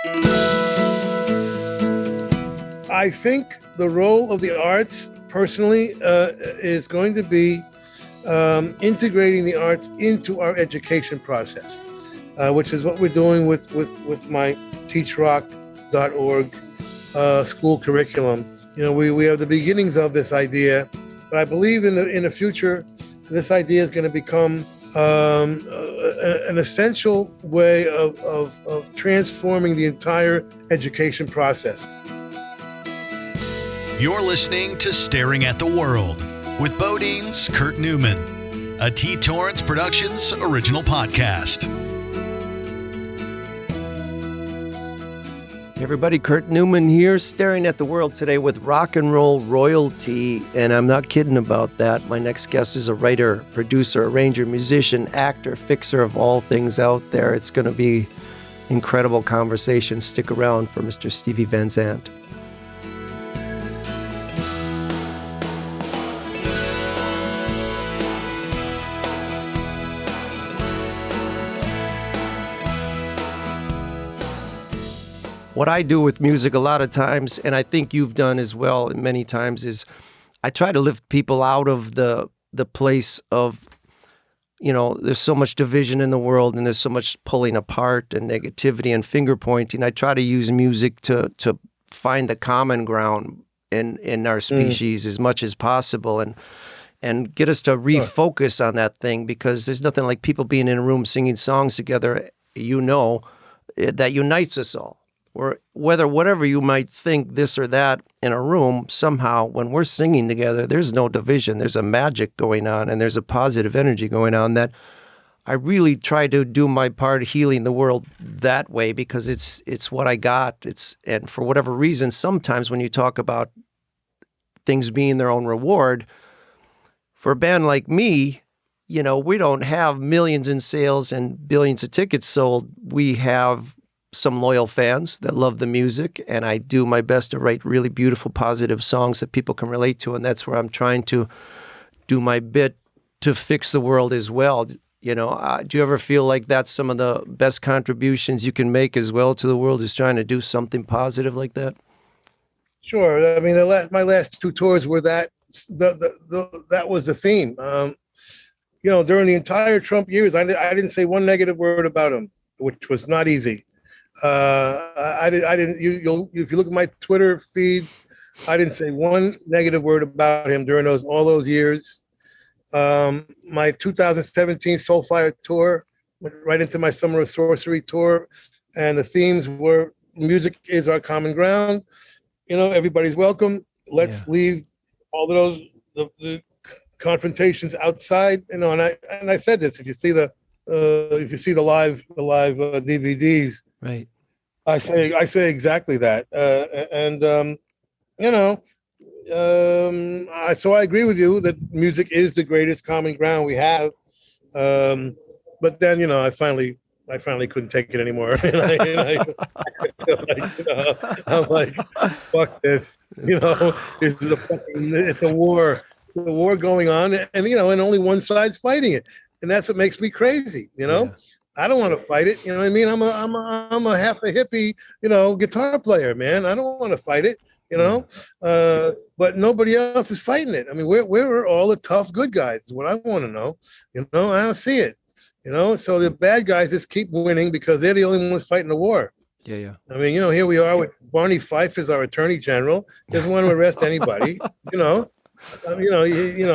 I think the role of the arts, personally, is going to be integrating the arts into our education process, which is what we're doing with my teachrock.org school curriculum. You know, we have the beginnings of this idea, but I believe in the future, this idea is going to become an essential way of transforming the entire education process. You're listening to Staring at the World with BoDeans, Kurt Newman, a T. Torrance Productions original podcast. Hey everybody, Kurt Newman here, staring at the world today with rock and roll royalty, and I'm not kidding about that. My next guest is a writer, producer, arranger, musician, actor, fixer of all things out there. It's going to be incredible conversation. Stick around for Mr. Stevie Van Zandt. What I do with music a lot of times, and I think you've done as well many times, is I try to lift people out of the place of, you know, there's so much division in the world and there's so much pulling apart and negativity and finger pointing. I try to use music to find the common ground in our species as much as possible and get us to refocus on that thing, because there's nothing like people being in a room singing songs together, you know, that unites us all. Or whatever you might think this or that in a room, somehow when we're singing together, there's no division. There's a magic going on and there's a positive energy going on that I really try to do my part healing the world that way, because it's what I got. And for whatever reason, sometimes when you talk about things being their own reward, for a band like me, you know, we don't have millions in sales and billions of tickets sold. We have some loyal fans that love the music, and I do my best to write really beautiful, positive songs that people can relate to, and that's where I'm trying to do my bit to fix the world as well. You know, do you ever feel like that's some of the best contributions you can make as well to the world, is trying to do something positive like that? Sure. I mean, my last two tours were that was the theme. You know, during the entire Trump years, I didn't say one negative word about him, which was not easy. I didn't. If you look at my Twitter feed, I didn't say one negative word about him during all those years. My 2017 Soulfire tour went right into my Summer of Sorcery tour, and the themes were music is our common ground. You know, everybody's welcome. Let's leave all of those the confrontations outside. You know, and I said this. If you see the live DVDs. Right. I say exactly that. You know, so I agree with you that music is the greatest common ground we have. But then, you know, I finally couldn't take it anymore. I'm like, fuck this. You know, it's a war. The war going on, and you know, and only one side's fighting it. And that's what makes me crazy, you know? Yeah. I don't want to fight it, you know what I mean? I'm a half a hippie, you know, guitar player, man. I don't want to fight it, you know? But nobody else is fighting it. I mean, where are all the tough good guys is what I want to know. You know, I don't see it, you know? So the bad guys just keep winning because they're the only ones fighting the war. Yeah. I mean, you know, here we are with Barney Fife as our attorney general. Doesn't want to arrest anybody, you know? You know,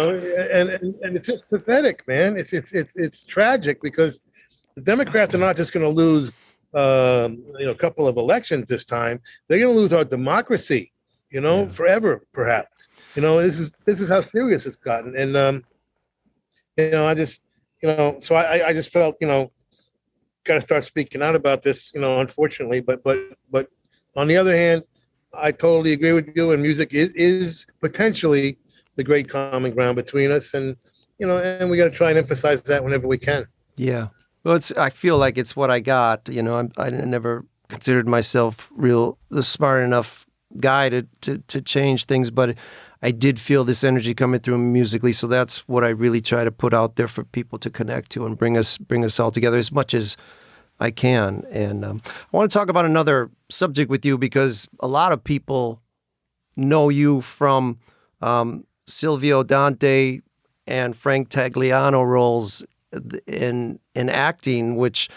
and it's just pathetic, man. It's tragic, because the Democrats are not just going to lose, a couple of elections this time. They're going to lose our democracy, you know, forever, perhaps. You know, this is how serious it's gotten, and you know, I just, you know, so I just felt, you know, got to start speaking out about this, you know, unfortunately, but on the other hand, I totally agree with you, and music is potentially the great common ground between us, and you know, and we got to try and emphasize that whenever we can. Yeah, well, I feel like it's what I got. You know, I never considered myself the smart enough guy to change things, but I did feel this energy coming through musically, so that's what I really try to put out there for people to connect to and bring us all together. As much as I can. And I want to talk about another subject with you because a lot of people know you from Silvio Dante and Frank Tagliano roles in acting, which,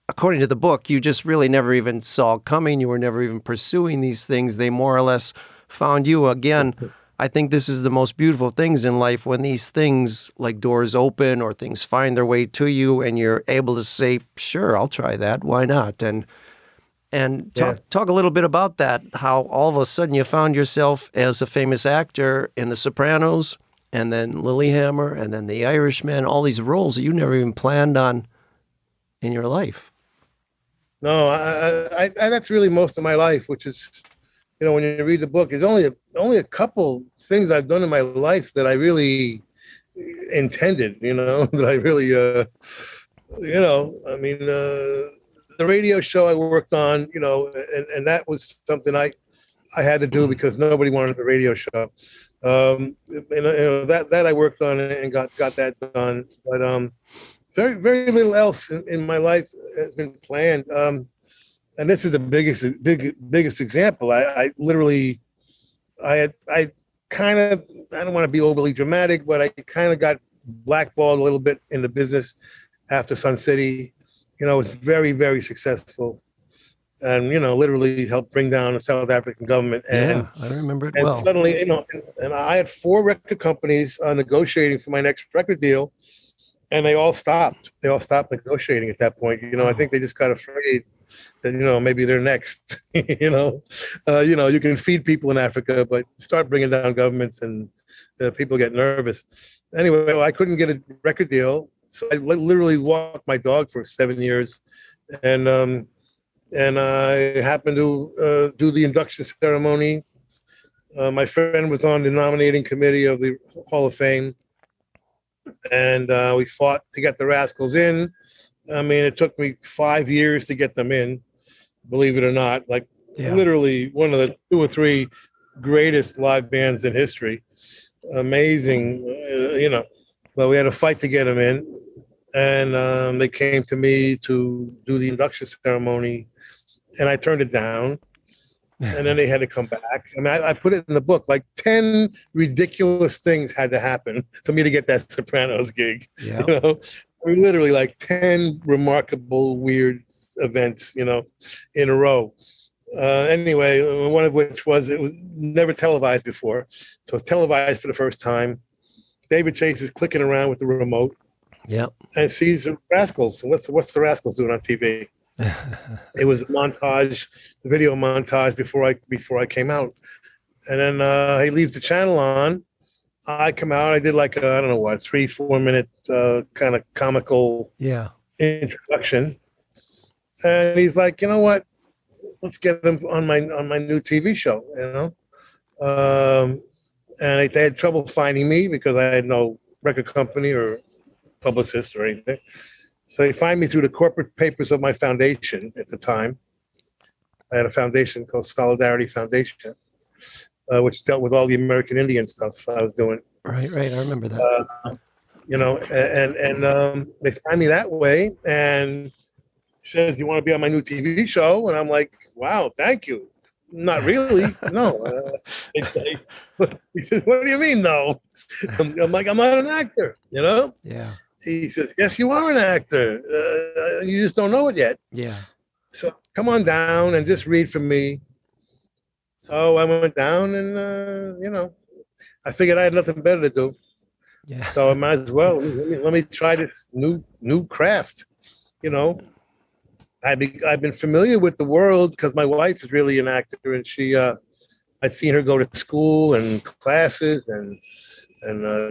according to the book, you just really never even saw coming. You were never even pursuing these things. They more or less found you. Again, I think this is the most beautiful things in life, when these things like doors open or things find their way to you and you're able to say, sure, I'll try that. Why not? And talk a little bit about that, how all of a sudden you found yourself as a famous actor in The Sopranos and then Lilyhammer and then The Irishman, all these roles that you never even planned on in your life. No, I that's really most of my life, which is, when you read the book, there's only a couple things I've done in my life that I really intended, that I really, I mean, the radio show I worked on, and that was something I had to do because nobody wanted the radio show. That I worked on and got that done. But very, very little else in my life has been planned. And this is the biggest example. I literally, I kind of, I don't want to be overly dramatic, but I kind of got blackballed a little bit in the business after Sun City. It was very, very successful, and literally helped bring down the South African government. And I remember it and well. Suddenly, and I had 4 record companies negotiating for my next record deal, and they all stopped. They all stopped negotiating at that point. I think they just got afraid that maybe they're next. You can feed people in Africa, but start bringing down governments, and people get nervous. Anyway, I couldn't get a record deal. So I literally walked my dog for 7 years, and I happened to do the induction ceremony. My friend was on the nominating committee of the Hall of Fame, and we fought to get the Rascals in. I mean, it took me 5 years to get them in, believe it or not. Like literally one of the 2 or 3 greatest live bands in history. Amazing, but we had a fight to get them in. And they came to me to do the induction ceremony, and I turned it down. And then they had to come back. I mean, I put it in the book, like 10 ridiculous things had to happen for me to get that Sopranos gig. Yeah. I mean, literally like 10 remarkable, weird events, in a row. Anyway, one of which was, it was never televised before. So it's televised for the first time. David Chase is clicking around with the remote. Yeah, and sees the Rascals. And what's the Rascals doing on TV? It was a montage, the video montage before I came out, and then he leaves the channel on. I come out. I did like I don't know what 3-4 minute kind of comical introduction, and he's like, you know what? Let's get him on my new TV show. And they had trouble finding me because I had no record company or publicist or anything. So they find me through the corporate papers of my foundation at the time. I had a foundation called Solidarity Foundation, which dealt with all the American Indian stuff I was doing. Right. I remember that. And they find me that way, and says, "You want to be on my new TV show?" And I'm like, "Wow, thank you." Not really. No. He says, "What do you mean, no?" I'm like, "I'm not an actor, Yeah. He says, "Yes, you are an actor. You just don't know it yet." Yeah. So come on down and just read from me. So I went down, and I figured I had nothing better to do. Yeah. So I might as well let me try this new craft. I've been familiar with the world because my wife is really an actor, and I'd seen her go to school and classes and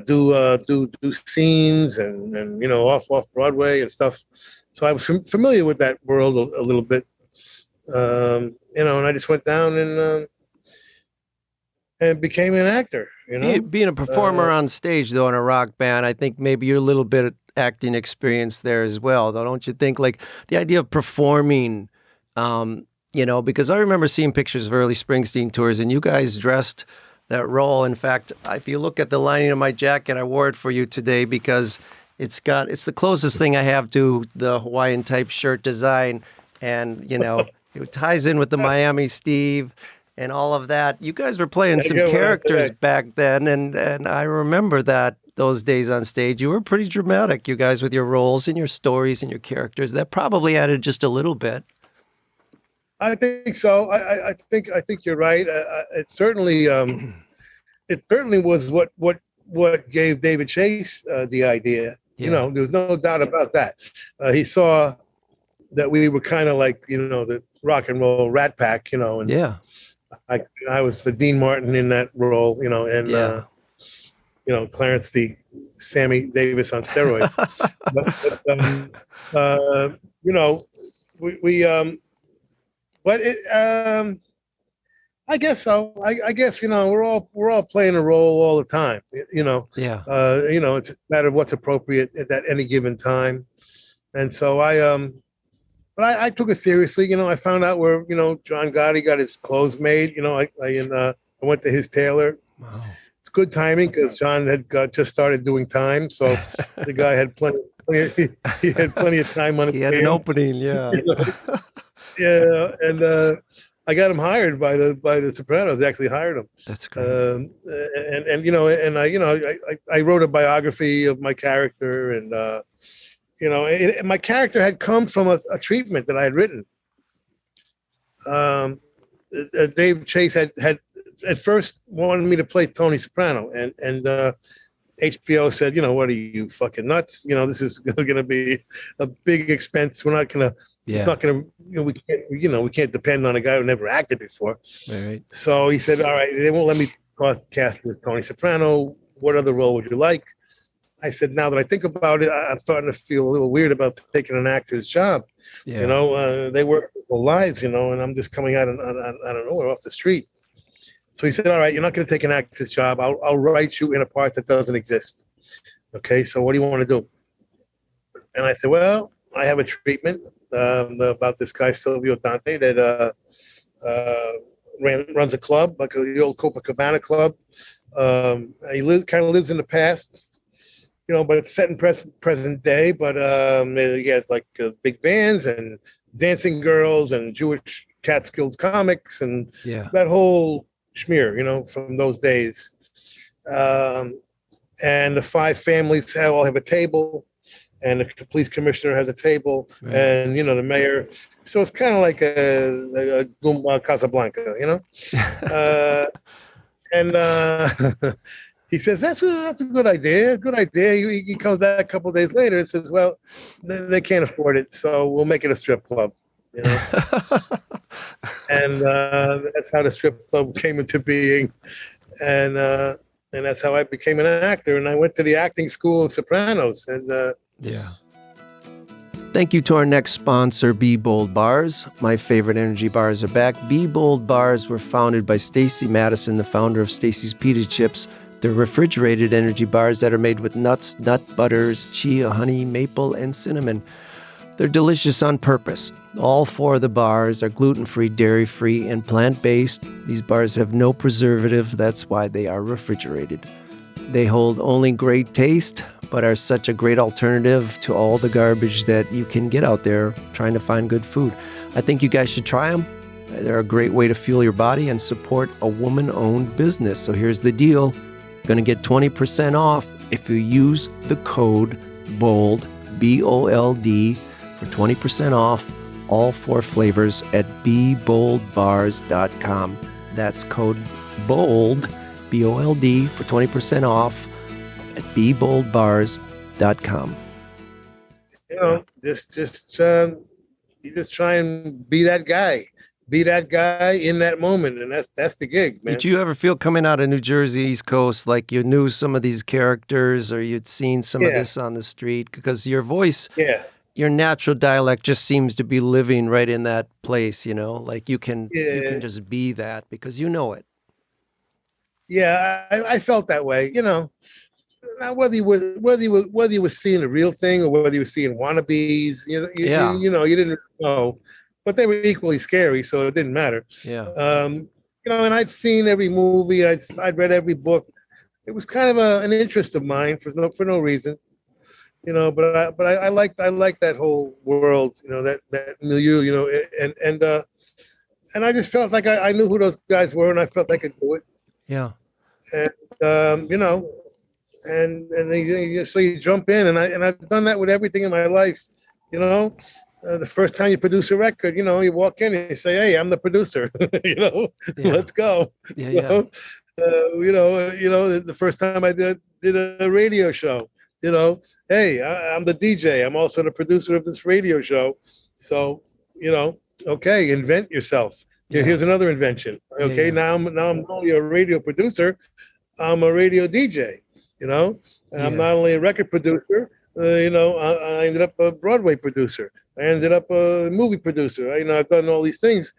do scenes and off Broadway and stuff. So I was familiar with that world a little bit, and I just went down and became an actor. Being a performer on stage though in a rock band, I think maybe you're a little bit of acting experience there as well, though, don't you think? Like the idea of performing, because I remember seeing pictures of early Springsteen tours, and you guys dressed that role. In fact, if you look at the lining of my jacket, I wore it for you today because It's the closest thing I have to the Hawaiian type shirt design, and it ties in with the Miami Steve and all of that. You guys were playing some characters back then, and I remember those days on stage. You were pretty dramatic, you guys, with your roles and your stories and your characters. That probably added just a little bit. I think so. I think you're right. It certainly was what gave David Chase the idea. Yeah. There's no doubt about that. He saw that we were kind of like the rock and roll Rat Pack, and Yeah. I was the Dean Martin in that role, and Clarence the Sammy Davis on steroids. I guess so. I guess we're all playing a role all the time. Yeah. It's a matter of what's appropriate at any given time, and so but I took it seriously. I found out where John Gotti got his clothes made. I went to his tailor. Wow. It's good timing because John had just started doing time, so the guy had plenty. He had plenty of time on his hands. He had an opening, yeah. Yeah, and I got him hired by the Sopranos. They actually hired him. That's great. I wrote a biography of my character, and my character had come from a treatment that I had written. Dave Chase had at first wanted me to play Tony Soprano, and HBO said, what are you fucking nuts? This is going to be a big expense. We're not going to. Yeah. It's not going to. We can't depend on a guy who never acted before. Right. So he said, all right, they won't let me cast with Tony Soprano. What other role would you like? I said, now that I think about it, I'm starting to feel a little weird about taking an actor's job. Yeah. They work their whole lives, and I'm just coming out of nowhere off the street. So he said, all right, you're not going to take an actor's job. I'll write you in a part that doesn't exist. Okay, so what do you want to do? And I said, well, I have a treatment about this guy, Silvio Dante, that runs a club, like the old Copacabana club. He kind of lives in the past, but it's set in present day. But he has like big bands and dancing girls and Jewish Catskills comics and that whole schmear, from those days. And the five families all have a table, and the police commissioner has a table, right. And the mayor. So it's kind of like a Casablanca, and he says that's a good idea. Good idea. He comes back a couple of days later and says, well, they can't afford it, so we'll make it a strip club. And that's how the strip club came into being, and that's how I became an actor. And I went to the acting school of Sopranos, and Thank you to our next sponsor, Be Bold Bars. My favorite energy bars are back. Be Bold Bars were founded by Stacy Madison, the founder of Stacy's Pita Chips. They're refrigerated energy bars that are made with nuts, nut butters, chia, honey, maple, and cinnamon. They're delicious on purpose. All four of the bars are gluten-free, dairy-free, and plant-based. These bars have no preservative. That's why they are refrigerated. They hold only great taste, but are such a great alternative to all the garbage that you can get out there trying to find good food. I think you guys should try them. They're a great way to fuel your body and support a woman-owned business. So here's the deal. You're going to get 20% off if you use the code BOLD, B-O-L-D, for 20% off all four flavors at beboldbars.com. That's code BOLD, B-O-L-D, for 20% off at beboldbars.com. You just try and be that guy. Be that guy in that moment, and that's the gig, man. Did you ever feel coming out of New Jersey, East Coast, like you knew some of these characters or you'd seen some of this on the street? Because your voice, your natural dialect just seems to be living right in that place, like you can just be that because you know it. Yeah, I felt that way, Now, whether you were seeing the real thing or whether you were seeing wannabes, you didn't know, but they were equally scary, so it didn't matter. Yeah. And I'd seen every movie, I'd read every book. It was kind of an interest of mine for no reason. I like that whole world, that milieu, and I just felt like I knew who those guys were, and I felt I could do it. Yeah. And and then so you jump in, and I've done that with everything in my life. The first time you produce a record, you walk in and you say, "Hey, I'm the producer." Yeah. Let's go. Yeah, You yeah. know? The first time I did a radio show, hey, I'm the DJ. I'm also the producer of this radio show. So, okay, invent yourself. Yeah. Here's another invention. Okay, yeah. now I'm not only a radio producer, I'm a radio DJ. I'm Yeah. not only a record producer. I ended up a Broadway producer. I ended up a movie producer. I've done all these things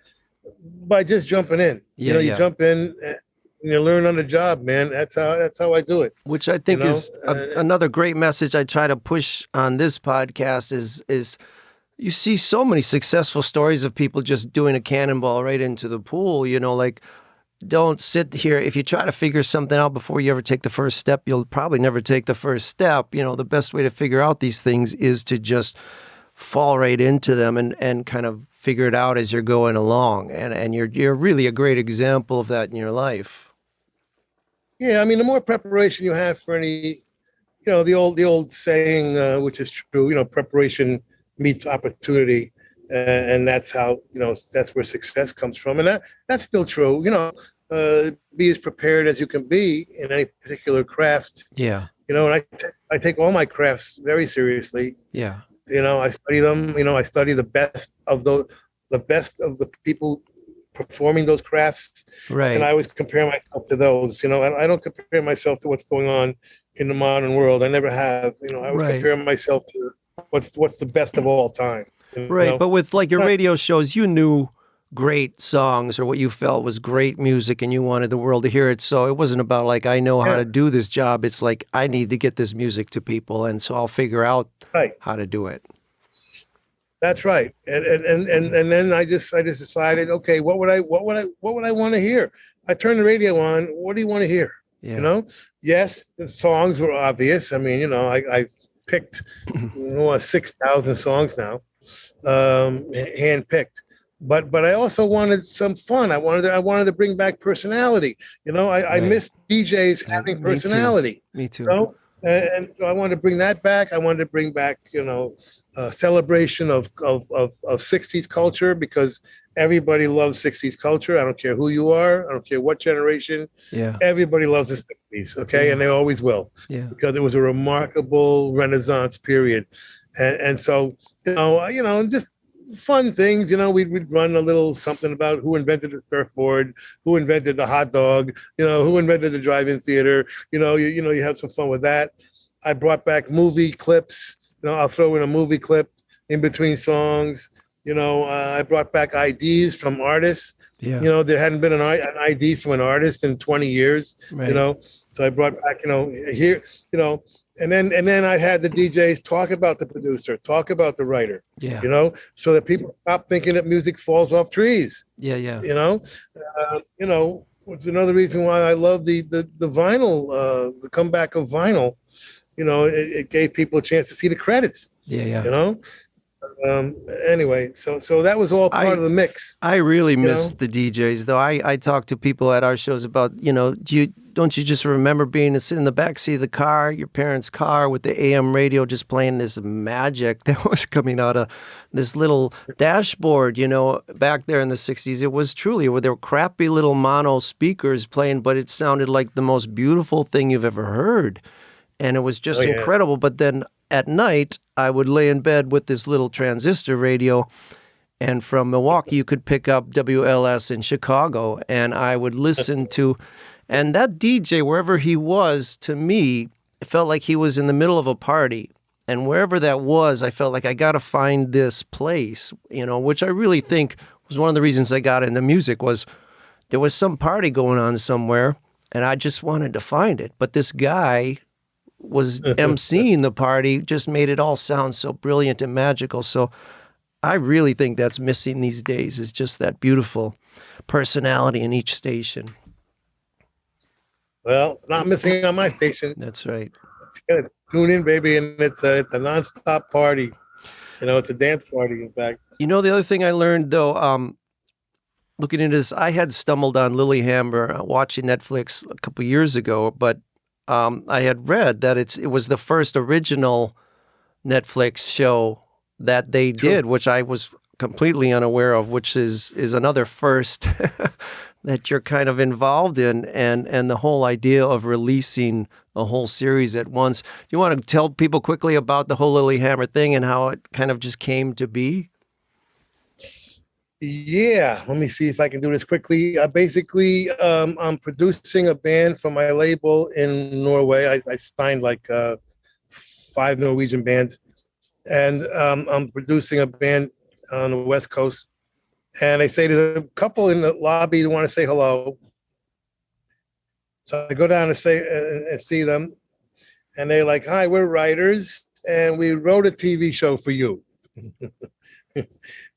by just jumping in. Yeah, You yeah. jump in and you learn on the job, man. That's how I do it. Which I think is another great message I try to push on this podcast is you see so many successful stories of people just doing a cannonball right into the pool, like don't sit here. If you try to figure something out before you ever take the first step, you'll probably never take the first step. The best way to figure out these things is to just fall right into them and kind of figure it out as you're going along. And you're really a great example of that in your life. Yeah, the more preparation you have for any, the old saying, which is true, preparation meets opportunity, and that's how that's where success comes from, and that's still true. Be as prepared as you can be in any particular craft. Yeah. And I take all my crafts very seriously. Yeah. I study them. I study the best of the people performing those crafts. Right. And I always compare myself to those. I don't compare myself to what's going on in the modern world. I never have. I always compare myself to what's the best of all time. Right. But with like your radio shows, you knew great songs or what you felt was great music and you wanted the world to hear it. So it wasn't about like, I know how to do this job. It's like, I need to get this music to people. And so I'll figure out how to do it. That's right. And then I just decided, okay, what would I want to hear? I turned the radio on. What do you want to hear? Yeah. Yes, the songs were obvious. I picked 6,000 songs now, hand-picked. But I also wanted some fun. I wanted to bring back personality. I miss DJs having personality. Me too. And so I wanted to bring that back. I wanted to bring back, a celebration of 60s culture, because everybody loves 60s culture. I don't care who you are. I don't care what generation. Yeah. Everybody loves the 60s. Okay. Yeah. And they always will. Yeah. Because it was a remarkable Renaissance period. And so, just fun things, we'd run a little something about who invented the surfboard, who invented the hot dog, who invented the drive-in theater, you have some fun with that. I brought back movie clips, I'll throw in a movie clip in between songs. I brought back IDs from artists. Yeah. There hadn't been an ID from an artist in 20 years, right. So I brought back, here, and then I had the DJs talk about the producer, talk about the writer, so that people stop thinking that music falls off trees. Yeah, yeah. It's another reason why I love the vinyl, the comeback of vinyl. It gave people a chance to see the credits. Yeah, yeah. Anyway, so that was all part of the mix. I really miss the DJs, though. I talk to people at our shows about, don't you just remember being sitting in the backseat of the car, your parents' car, with the AM radio, just playing this magic that was coming out of this little dashboard, back there in the 60s. It was truly, there were crappy little mono speakers playing, but it sounded like the most beautiful thing you've ever heard. And it was just incredible. But then at night, I would lay in bed with this little transistor radio, and from Milwaukee, you could pick up WLS in Chicago, and I would listen to, and that DJ, wherever he was, to me, it felt like he was in the middle of a party, and wherever that was, I felt like I got to find this place, which I really think was one of the reasons I got into music. Was there was some party going on somewhere, and I just wanted to find it, but this guy was emceeing the party, just made it all sound so brilliant and magical. So I really think that's missing these days, is just that beautiful personality in each station. Well, it's not missing on my station. That's right. I'll It's good. Tune in, baby, and it's a nonstop party. It's a dance party, in fact. The other thing I learned though, looking into this, I had stumbled on Lilyhammer watching Netflix a couple years ago, but I had read that it was the first original Netflix show that they did, which I was completely unaware of, which is another first that you're kind of involved in, and the whole idea of releasing a whole series at once. Do you want to tell people quickly about the whole Lilyhammer thing and how it kind of just came to be? Yeah, let me see if I can do this quickly. Basically, I'm producing a band for my label in Norway. I signed like 5 Norwegian bands, and I'm producing a band on the West Coast. And I say to a couple in the lobby who want to say hello. So I go down and see them, and they're like, "Hi, we're writers, and we wrote a TV show for you."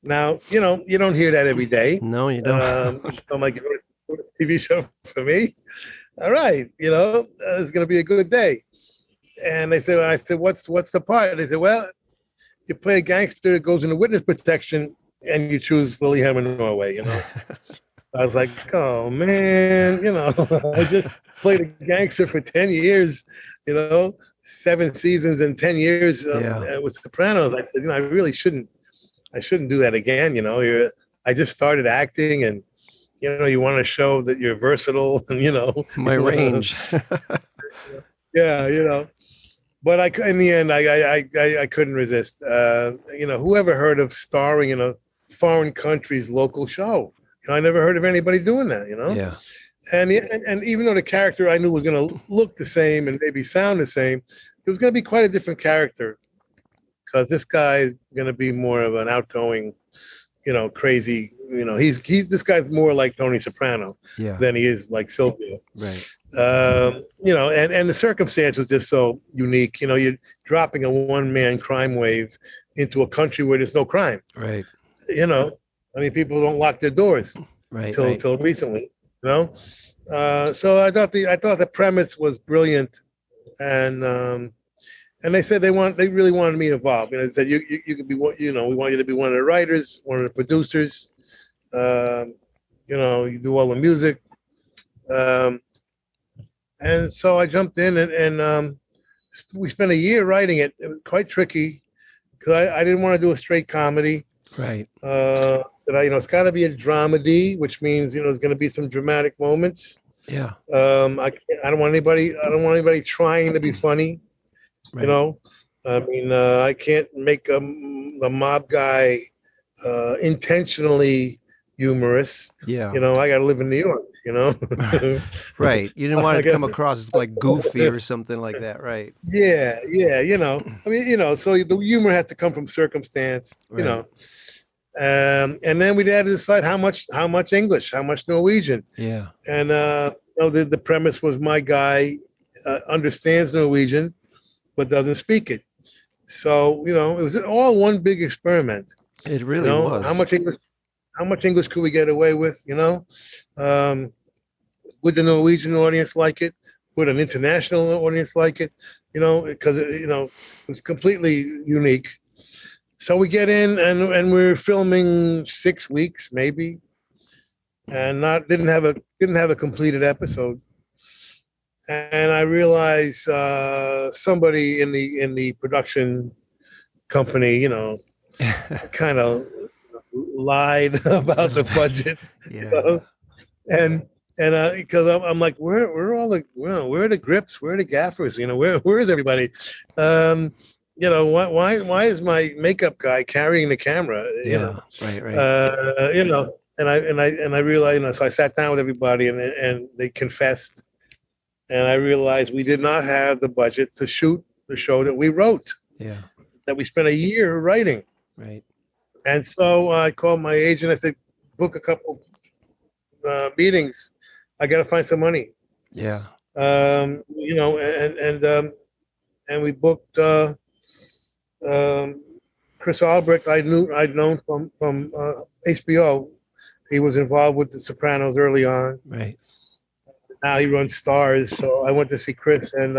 Now, you don't hear that every day. No, you don't. I'm like, "You wrote a TV show for me? All right, it's going to be a good day." And I said, "What's the part?" And they said, "Well, you play a gangster that goes into witness protection, and you choose Lilyhammer, Norway." I was like, "Oh man, I just played a gangster for 10 years, 7 seasons and 10 years with Sopranos." I said, I really shouldn't do that again. I just started acting, and you want to show that you're versatile, and my range. Yeah, but in the end, I couldn't resist. Whoever heard of starring in a foreign country's local show? I never heard of anybody doing that. Yeah. And even though the character I knew was going to look the same and maybe sound the same, it was going to be quite a different character, because this guy is going to be more of an outgoing, crazy. This guy's more like Tony Soprano than he is like Silvio. Right. And the circumstance was just so unique. You're dropping a one-man crime wave into a country where there's no crime. Right. People don't lock their doors till recently. So I thought the premise was brilliant, and they said they really wanted me involved. They said you could be we want you to be one of the writers, one of the producers. You do all the music. And so I jumped in, and we spent a year writing it. It was quite tricky, because I didn't want to do a straight comedy. Right. It's got to be a dramedy, which means there's going to be some dramatic moments. Yeah. I don't want anybody trying to be funny. Right. I can't make the mob guy intentionally humorous. Yeah. I got to live in New York. Right. You didn't want it to come across as like goofy or something like that, right? Yeah. So the humor has to come from circumstance, Right. And then we had to decide how much English, how much Norwegian. Yeah. And the premise was my guy understands Norwegian but doesn't speak it. So, it was all one big experiment. It really was. How much English could we get away with, would the Norwegian audience like it? Would an international audience like it? Because it was completely unique. So we get in, and we're filming 6 weeks maybe, and didn't have a completed episode. And I realized somebody in the production company, kind of lied about the budget. Yeah. And because I'm like, where are the grips? Where are the gaffers? Where is everybody? Why is my makeup guy carrying the camera? Right. And I realized, so I sat down with everybody, and they confessed, and I realized we did not have the budget to shoot the show that we wrote. Yeah. That we spent a year writing. Right. And so I called my agent. I said, book a couple meetings. I got to find some money. Yeah. And we booked Chris Albrecht. I'd known from HBO. He was involved with The Sopranos early on. Right. Now he runs Stars. So I went to see Chris, and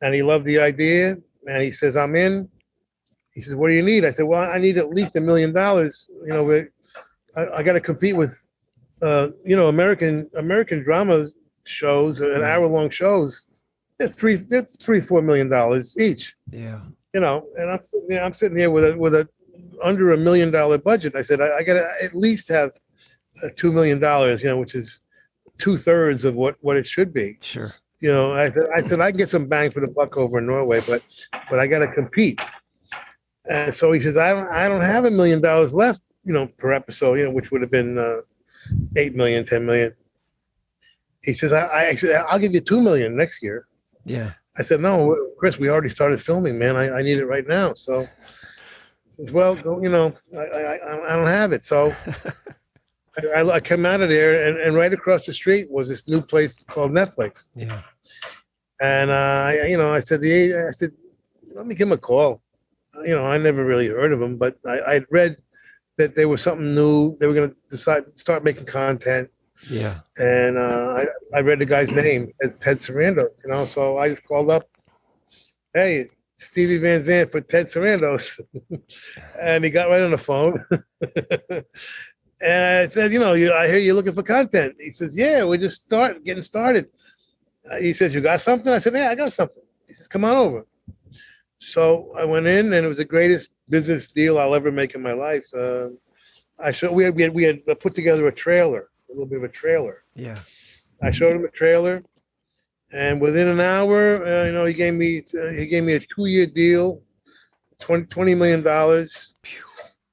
and he loved the idea. And he says, I'm in. He says, what do you need? I said, well, I need at least $1 million. You know, I got to compete with, you know, American drama shows and hour-long shows. That's $3-4 million each. Yeah. You know, and I'm sitting here with a under $1 million budget. I said, I got to at least have $2 million, you know, which is 2/3 of what it should be. Sure. You know, I said I can get some bang for the buck over in Norway, but I got to compete. And so he says, I don't have $1 million left, you know, per episode, you know, which would have been 8 million, 10 million. He says, I said, I'll give you 2 million next year. Yeah. I said, no, Chris, we already started filming, man. I need it right now. So he says, well, you know, I don't have it. So I come out of there, and right across the street was this new place called Netflix. Yeah. And you know, I said, let me give him a call. You know, I never really heard of him, but I'd read that there was something new. They were going to start making content. Yeah. And I read the guy's name, Ted Sarandos, you know, so I just called up, hey, Stevie Van Zandt for Ted Sarandos. And he got right on the phone. And I said, you know, I hear you're looking for content. He says, yeah, we're just getting started. He says, you got something? I said, yeah, I got something. He says, come on over. So I went in, and it was the greatest business deal I'll ever make in my life. We had put together a little bit of a trailer. Yeah. I showed him a trailer, and within an hour, you know, he gave me a 2-year deal, $20 million.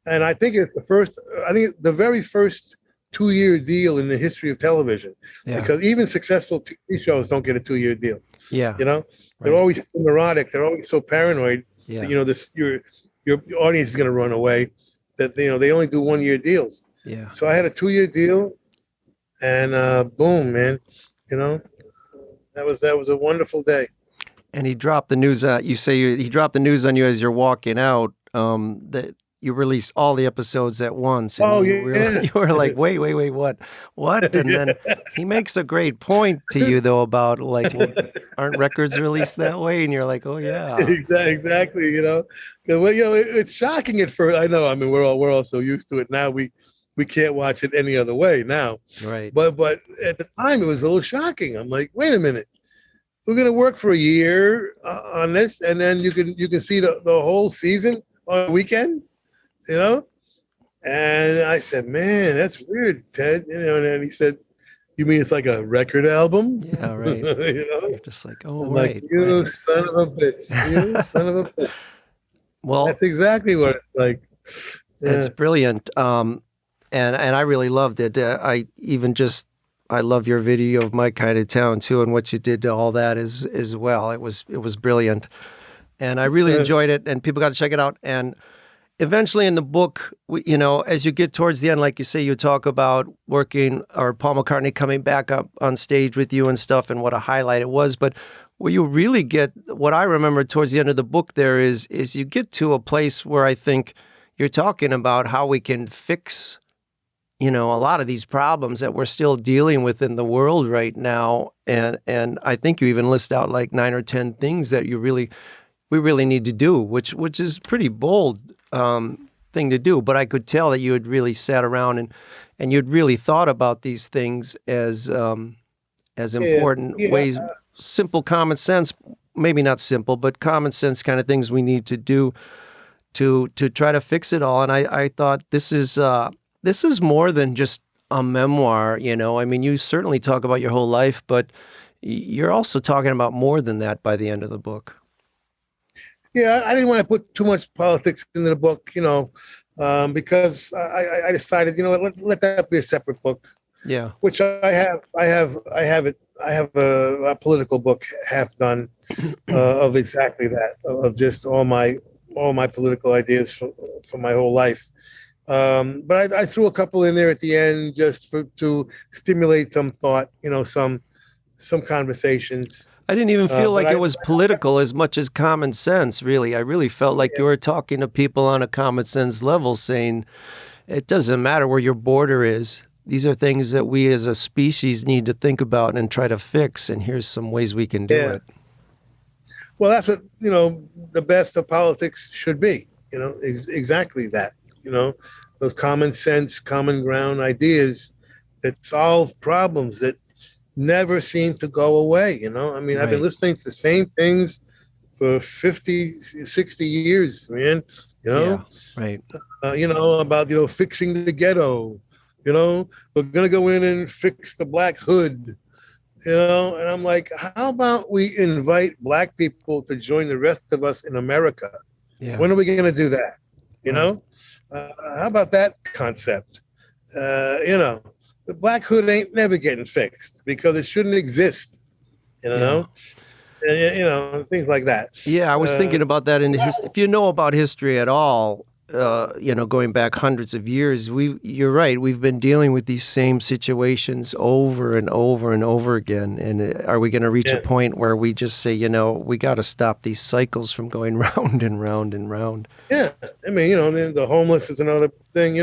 And I think it's the very first 2-year deal in the history of television, because even successful TV shows don't get a 2-year deal. Yeah. You know, they're always neurotic. They're always so paranoid. Yeah. That, you know, your audience is going to run away, that, you know, they only do 1-year deals. Yeah. So I had a 2-year deal, and boom, man, you know, that was a wonderful day. And he dropped the news. You say he dropped the news on you as you're walking out. That you released all the episodes at once. And you were like, wait, what? And then he makes a great point to you though about like, well, aren't records released that way? And you're like, oh yeah, exactly. You know, well, you know, it's shocking at first. I know. I mean, we're all so used to it now. We can't watch it any other way now. Right. But at the time, it was a little shocking. I'm like, wait a minute. We're gonna work for a year on this, and then you can see the whole season on a weekend. You know, and I said, "Man, that's weird, Ted." You know, and then he said, "You mean it's like a record album?" Yeah, right. You know, you're just like, "Oh, I'm right." Like, you son of a bitch! You son of a bitch! Well, that's exactly what it's like. Yeah. It's brilliant, and I really loved it. I love your video of My Kind of Town too, and what you did to all that as well. It was brilliant, and I really enjoyed it. And people got to check it out. And eventually in the book, you know, as you get towards the end, like you say, you talk about working, or Paul McCartney coming back up on stage with you and stuff, and what a highlight it was. But where you really get, what I remember towards the end of the book there is you get to a place where I think you're talking about how we can fix, you know, a lot of these problems that we're still dealing with in the world right now. And I think you even list out like 9 or 10 things that we really need to do, which is pretty bold thing to do, but I could tell that you had really sat around and you'd really thought about these things as important ways, simple common sense, maybe not simple, but common sense kind of things we need to do to try to fix it all. And I thought this is more than just a memoir, you know. I mean, you certainly talk about your whole life, but you're also talking about more than that by the end of the book. Yeah, I didn't want to put too much politics into the book, you know, because I decided, you know, let that be a separate book. Yeah, which I have a political book half done of exactly that, of just all my political ideas for my whole life. But I threw a couple in there at the end just to stimulate some thought, you know, some conversations. I didn't even feel like it was political as much as common sense, really. I really felt like you were talking to people on a common sense level, saying it doesn't matter where your border is. These are things that we as a species need to think about and try to fix, and here's some ways we can do it. Well, that's what, the best of politics should be, exactly that, those common sense, common ground ideas that solve problems that never seem to go away. I mean, I've been Right. listening to the same things for 50, 60 years, man, Yeah. Right. about, fixing the ghetto, we're going to go in and fix the black hood, and I'm like, how about we invite black people to join the rest of us in America? Yeah. When are we going to do that? You Right. know, how about that concept? The black hood ain't never getting fixed because it shouldn't exist. Things like that. Yeah, I was thinking about that in if you know about history at all, going back hundreds of years, you're right, we've been dealing with these same situations over and over and over again. And are we going to reach a point where we just say, we got to stop these cycles from going round and round and round? Yeah. I mean, the homeless is another thing,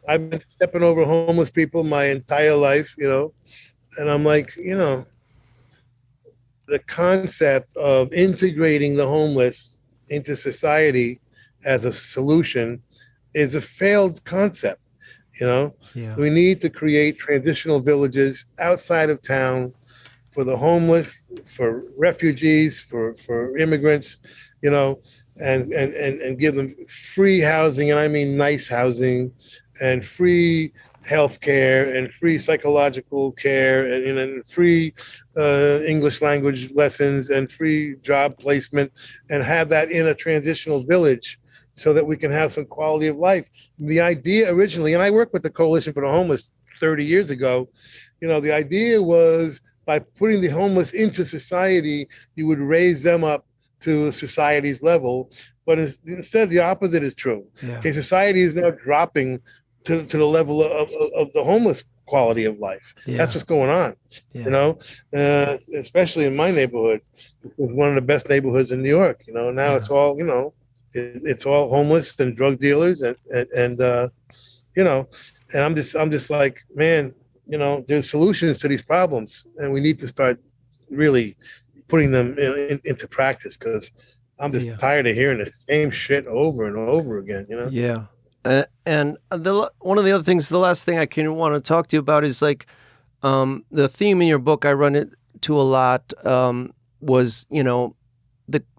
I've been stepping over homeless people my entire life, and I'm like, the concept of integrating the homeless into society as a solution is a failed concept. Yeah. We need to create transitional villages outside of town for the homeless, for refugees, for immigrants, and give them free housing, and I mean nice housing, and free health care, and free psychological care, and free English language lessons, and free job placement, and have that in a transitional village so that we can have some quality of life. The idea originally, and I worked with the Coalition for the Homeless 30 years ago, the idea was by putting the homeless into society, you would raise them up to society's level. But instead, the opposite is true. Yeah. Okay, society is now dropping to the level of the homeless quality of life. Yeah. That's what's going on, especially in my neighborhood. It was one of the best neighborhoods in New York. Now it's all, it's all homeless and drug dealers and I'm just like, man, there's solutions to these problems, and we need to start really putting them into practice, because I'm just tired of hearing the same shit over and over again, Yeah. And one of the other things, the last thing I want to talk to you about is like the theme in your book I run it to a lot was,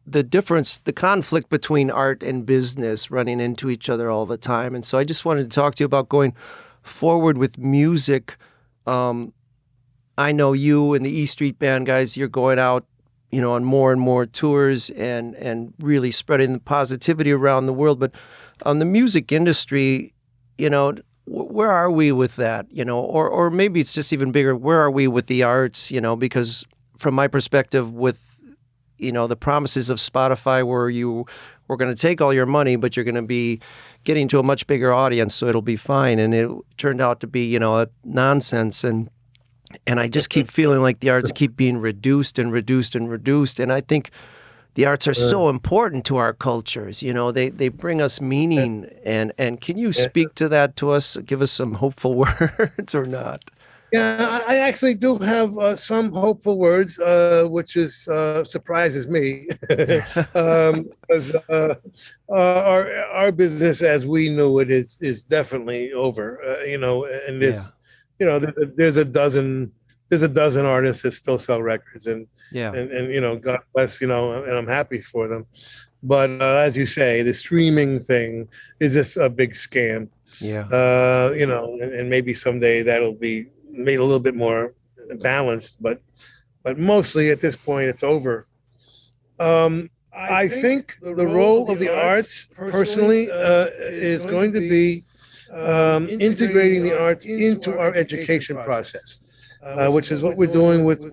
the difference, the conflict between art and business running into each other all the time. And so I just wanted to talk to you about going forward with music. I know you and the E Street Band guys, you're going out, on more and more tours and really spreading the positivity around the world. But on the music industry, where are we with that? Or maybe it's just even bigger. Where are we with the arts? Because from my perspective, with the promises of Spotify, where we're going to take all your money, but you're going to be getting to a much bigger audience, so it'll be fine. And it turned out to be, a nonsense. And I just keep feeling like the arts keep being reduced and reduced and reduced. And I think the arts are so important to our cultures. They bring us meaning. And can you speak to that to us? Give us some hopeful words or not? Yeah, I actually do have some hopeful words, which surprises me. 'Cause, our business as we knew it is definitely over. And it's there's a dozen artists that still sell records, and God bless, and I'm happy for them. But as you say, the streaming thing is just a big scam. Yeah. And maybe someday that'll be made a little bit more balanced, but mostly at this point it's over. I think the role of the arts personally is going to be integrating the arts into our education process, which is what we're doing with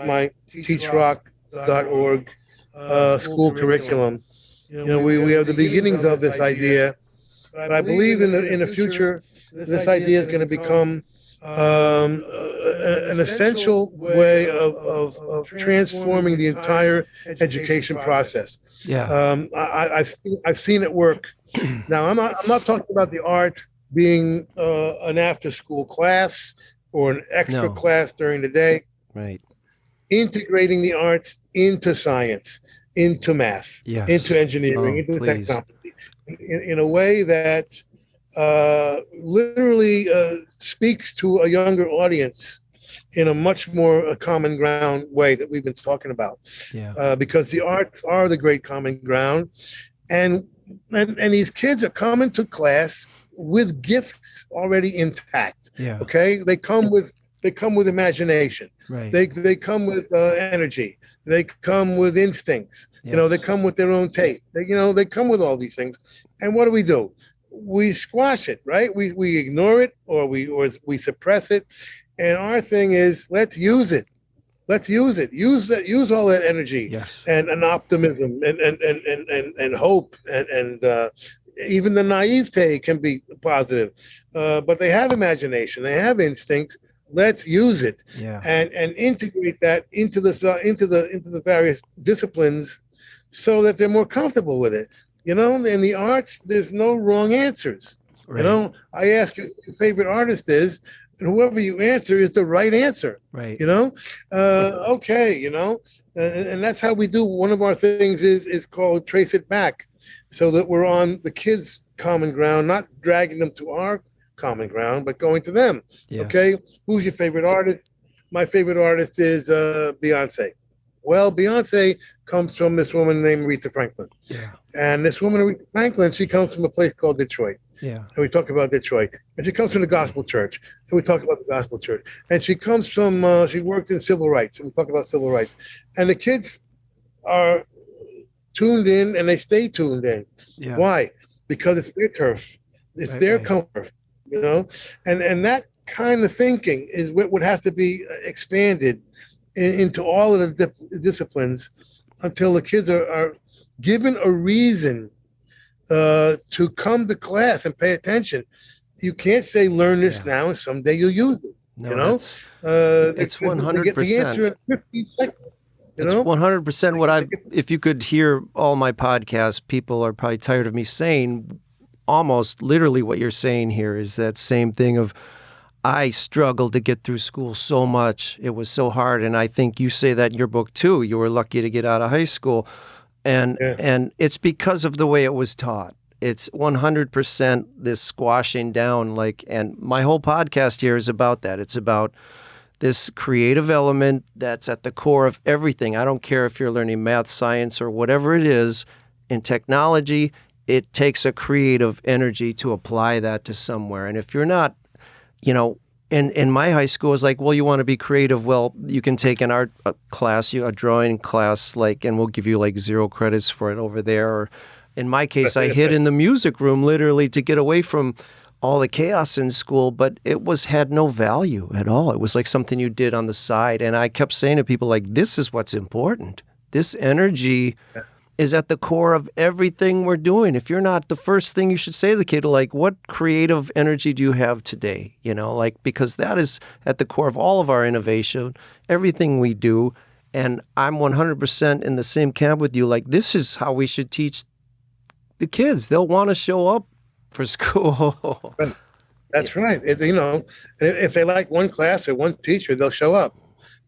my teachrock.org school curriculum. We have the beginnings of this idea, but I believe in the future this idea is going to become an essential way of transforming the entire education process. Yeah. I've seen it work. Now I'm not talking about the art being an after school class or an extra class during the day. Right. integrating the arts into science, into math, Yes. into engineering, into Please. technology, in a way that literally speaks to a younger audience in a much more common ground way that we've been talking about. Yeah. Because the arts are the great common ground, and these kids are coming to class with gifts already intact. Yeah. Okay, they come with imagination. Right. They come with energy. They come with instincts. Yes. They come with their own taste. They come with all these things. And what do? We squash it, right? We ignore it, or we suppress it. And our thing is, let's use it. Let's use it. Use all that energy. Yes. And optimism and hope and even the naivete can be positive. But they have imagination. They have instincts. Let's use it. Yeah. And integrate that into the various disciplines so that they're more comfortable with it. In the arts, there's no wrong answers. Right. I ask you who your favorite artist is, and whoever you answer is the right answer. Right. Okay, and that's how we do. One of our things is called Trace It Back, so that we're on the kids' common ground, not dragging them to our common ground, but going to them. Yes. Okay, who's your favorite artist? My favorite artist is Beyonce. Well, Beyonce comes from this woman named Aretha Franklin. Yeah. And this woman, Aretha Franklin, she comes from a place called Detroit. Yeah. And we talk about Detroit. And she comes from the gospel church. And we talk about the gospel church. And she comes from, she worked in civil rights. And we talk about civil rights. And the kids are tuned in, and they stay tuned in. Yeah. Why? Because it's their turf. It's Right, their right. comfort, And that kind of thinking is what has to be expanded into all of the disciplines until the kids are given a reason to come to class and pay attention. You can't say learn this Yeah. now and someday you'll use it. No, It's it's they get 100%. the answer in 15 seconds. It's 100% what if you could hear all my podcasts, people are probably tired of me saying almost literally what you're saying here is that same thing of, I struggled to get through school so much. It was so hard. And I think you say that in your book too. You were lucky to get out of high school. And it's because of the way it was taught. It's 100% this squashing down, and my whole podcast here is about that. It's about this creative element that's at the core of everything. I don't care if you're learning math, science, or whatever it is. In technology, it takes a creative energy to apply that to somewhere. And if you're not, in my high school, it's like, well, you want to be creative. Well, you can take an art class, a drawing class, and we'll give you 0 credits for it over there. Or in my case, I hid in the music room literally to get away from all the chaos in school, but it had no value at all. It was like something you did on the side. And I kept saying to people, this is what's important. This energy is at the core of everything we're doing. If you're not, the first thing you should say to the kid, what creative energy do you have today? Because that is at the core of all of our innovation, everything we do. And I'm 100% in the same camp with you. This is how we should teach the kids. They'll want to show up for school. That's right. If they like one class or one teacher, they'll show up.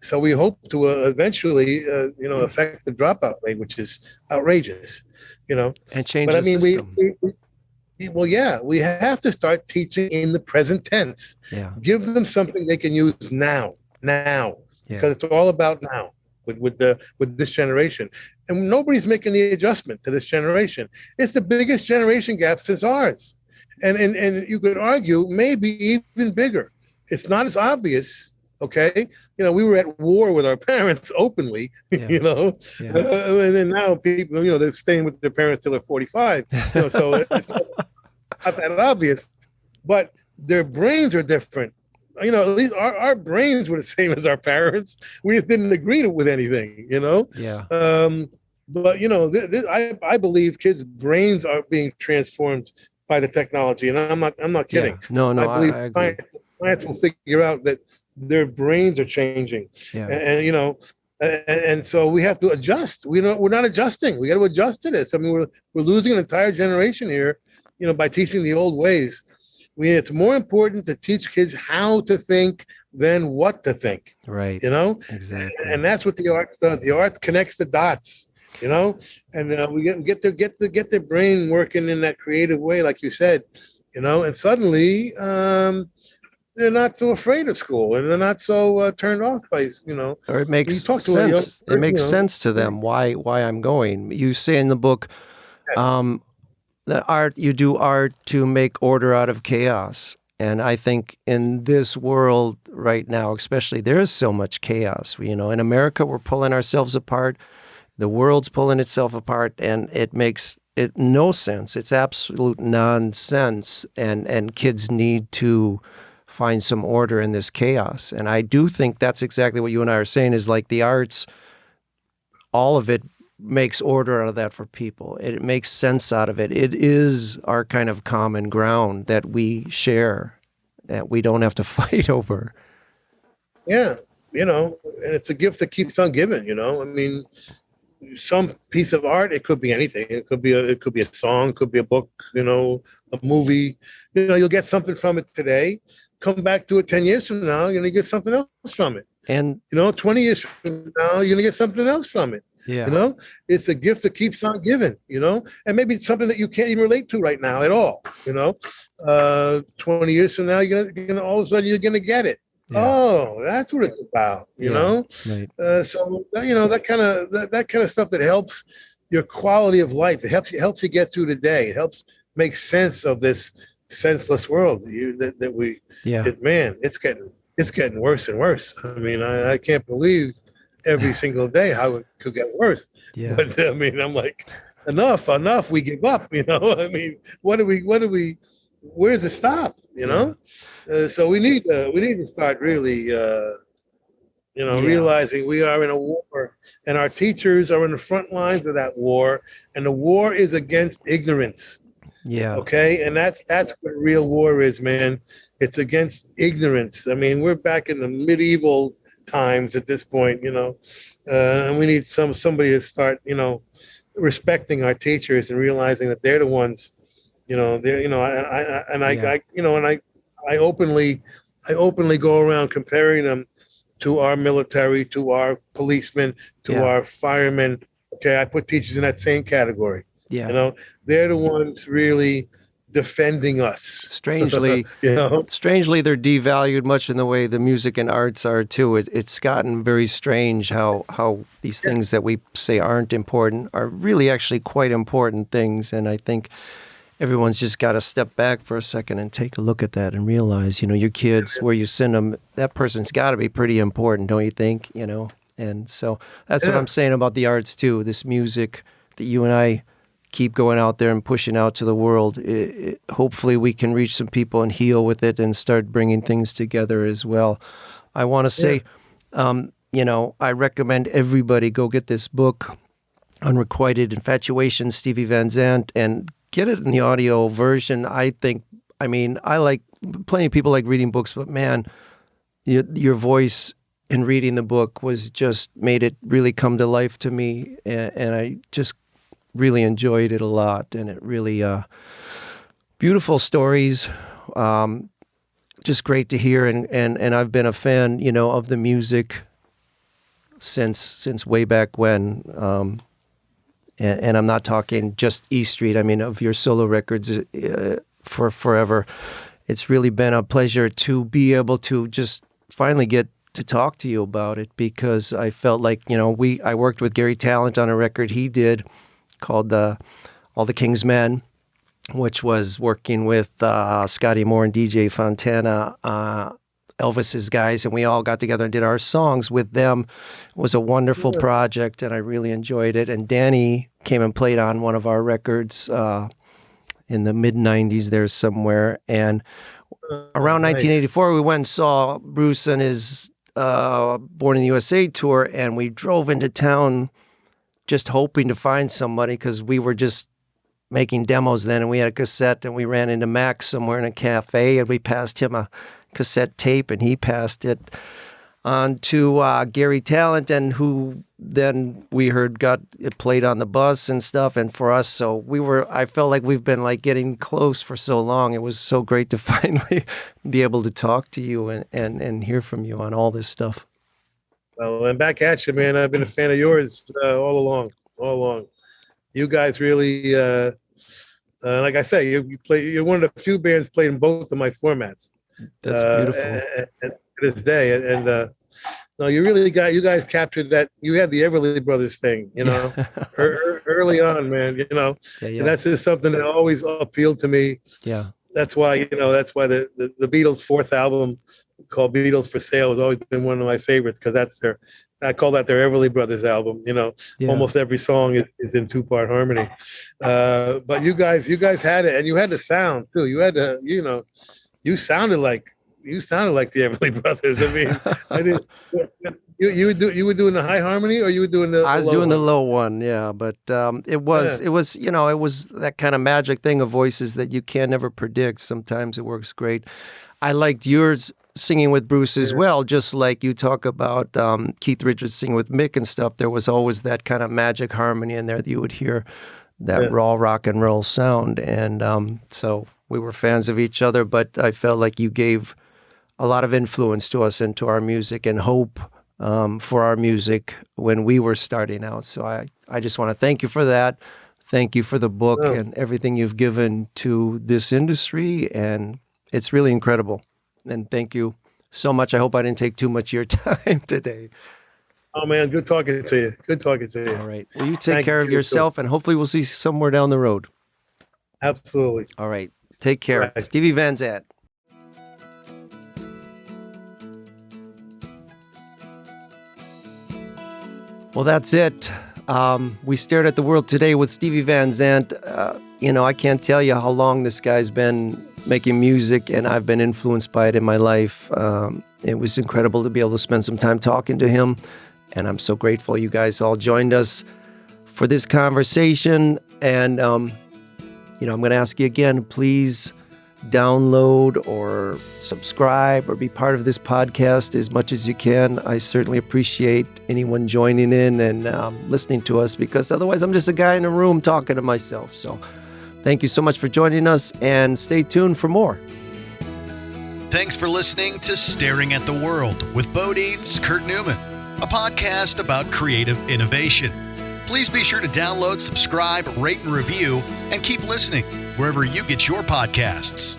So we hope to eventually, affect the dropout rate, which is outrageous, And change the system. We have to start teaching in the present tense. Yeah. Give them something they can use now, because it's all about now with this generation. And nobody's making the adjustment to this generation. It's the biggest generation gap since ours. And you could argue maybe even bigger. It's not as obvious. Okay, we were at war with our parents openly, and then now people, they're staying with their parents till they're 45. So it's not that obvious, but their brains are different. At least our brains were the same as our parents. We just didn't agree with anything. Yeah. But I believe kids' brains are being transformed by the technology, and I'm not kidding. Yeah. No, I believe I agree. Science will figure out that their brains are changing, and so we have to adjust. We're not adjusting. We got to adjust to this. I mean, we're losing an entire generation here, by teaching the old ways, It's more important to teach kids how to think than what to think. Right. Exactly. And that's what the art does. The art connects the dots. And we get their brain working in that creative way, like you said. And suddenly they're not so afraid of school, and they're not so turned off by. Or it makes sense. It makes sense to them why I'm going. You say in the book. Yes. That you do art to make order out of chaos. And I think in this world right now, especially, there is so much chaos. In America, we're pulling ourselves apart. The world's pulling itself apart, and it makes no sense. It's absolute nonsense. And kids need to find some order in this chaos. And I do think that's exactly what you and I are saying is like the arts, all of it makes order out of that for people. It makes sense out of it. It is our kind of common ground that we share, that we don't have to fight over. Yeah, and it's a gift that keeps on giving. I mean, some piece of art, it could be anything. It could be a song, it could be a book, a movie. You'll get something from it today. Come back to it 10 years from now, you're gonna get something else from it. And 20 years from now, you're gonna get something else from it. Yeah. It's a gift that keeps on giving, and maybe it's something that you can't even relate to right now at all. 20 years from now, you're gonna all of a sudden you're gonna get it. Yeah. Oh, that's what it's about, Right. So that kind of stuff that helps your quality of life. It helps you get through the day. It helps make sense of this senseless world that we. Yeah. Man, it's getting worse and worse. I mean, I can't believe every single day how it could get worse. Yeah. But I mean, I'm like, enough, we give up, I mean, what do we, where does it stop, So we need to start really, realizing we are in a war, and our teachers are in the front lines of that war, and the war is against ignorance. Yeah. Okay. And that's what real war is, man. It's against ignorance. I mean, we're back in the medieval times at this point, and we need somebody to start, respecting our teachers and realizing that they're the ones, I openly go around comparing them to our military, to our policemen, to our firemen. Okay, I put teachers in that same category. Yeah. They're the ones really defending us. Strangely, strangely, they're devalued much in the way the music and arts are too. It's gotten very strange how these things that we say aren't important are really actually quite important things. And I think everyone's just got to step back for a second and take a look at that and realize, your kids, where you send them, that person's got to be pretty important, don't you think? And so that's what I'm saying about the arts too. This music that you and I keep going out there and pushing out to the world. Hopefully we can reach some people and heal with it and start bringing things together as well. I want to say, I recommend everybody go get this book, Unrequited Infatuation, Stevie Van Zandt, and get it in the audio version. I like, plenty of people like reading books, but man, your voice in reading the book was just made it really come to life to me. And I just really enjoyed it a lot, and it really beautiful stories, just great to hear. And I've been a fan, of the music since way back when. And I'm not talking just E Street. I mean, of your solo records for forever. It's really been a pleasure to be able to just finally get to talk to you about it, because I felt like, I worked with Gary Talent on a record he did called All the King's Men, which was working with Scotty Moore and DJ Fontana, Elvis's guys, and we all got together and did our songs with them. It was a wonderful project, and I really enjoyed it. And Danny came and played on one of our records in the mid-'90s there somewhere. And around 1984, we went and saw Bruce and his Born in the USA tour, and we drove into town just hoping to find somebody, because we were just making demos then, and we had a cassette, and we ran into Max somewhere in a cafe, and we passed him a cassette tape, and he passed it on to Gary Talent, and who then we heard got it played on the bus and stuff. And for us, so I felt like we've been like getting close for so long. It was so great to finally be able to talk to you and hear from you on all this stuff. Well, and back at you, man. I've been a fan of yours all along. You guys really, like I say, you're one of the few bands played in both of my formats. That's beautiful. And to this day, and no, you guys captured that. You had the Everly Brothers thing, early on, man. And that's just something that always appealed to me. Yeah, that's why the Beatles' fourth album, called Beatles for Sale, has always been one of my favorites, because I call that their Everly Brothers album. Almost every song is in 2-part harmony. But you guys had it, and you had the sound too. You had you sounded like the Everly Brothers. I mean, I didn't. You were doing the high harmony, or you were doing the? I was doing the low one, yeah. But it was that kind of magic thing of voices that you can never predict. Sometimes it works great. I liked yours singing with Bruce as well, just like you talk about Keith Richards singing with Mick and stuff. There was always that kind of magic harmony in there that you would hear, that raw rock and roll sound. And so we were fans of each other, but I felt like you gave a lot of influence to us and to our music and hope for our music when we were starting out. So I just want to thank you for that. Thank you for the book and everything you've given to this industry. And it's really incredible. And thank you so much. I hope I didn't take too much of your time today. Oh, man, good talking to you. All right. Well, you take care of yourself, and hopefully we'll see you somewhere down the road. Absolutely. All right. Take care. Right. Stevie Van Zandt. Well, that's it. We stared at the world today with Stevie Van Zandt. I can't tell you how long this guy's been making music, and I've been influenced by it in my life. It was incredible to be able to spend some time talking to him, and I'm so grateful you guys all joined us for this conversation. And, I'm going to ask you again, please download or subscribe or be part of this podcast as much as you can. I certainly appreciate anyone joining in and listening to us, because otherwise I'm just a guy in a room talking to myself. So thank you so much for joining us, and stay tuned for more. Thanks for listening to Staring at the World with BoDeans, Kurt Newman, a podcast about creative innovation. Please be sure to download, subscribe, rate, and review, and keep listening wherever you get your podcasts.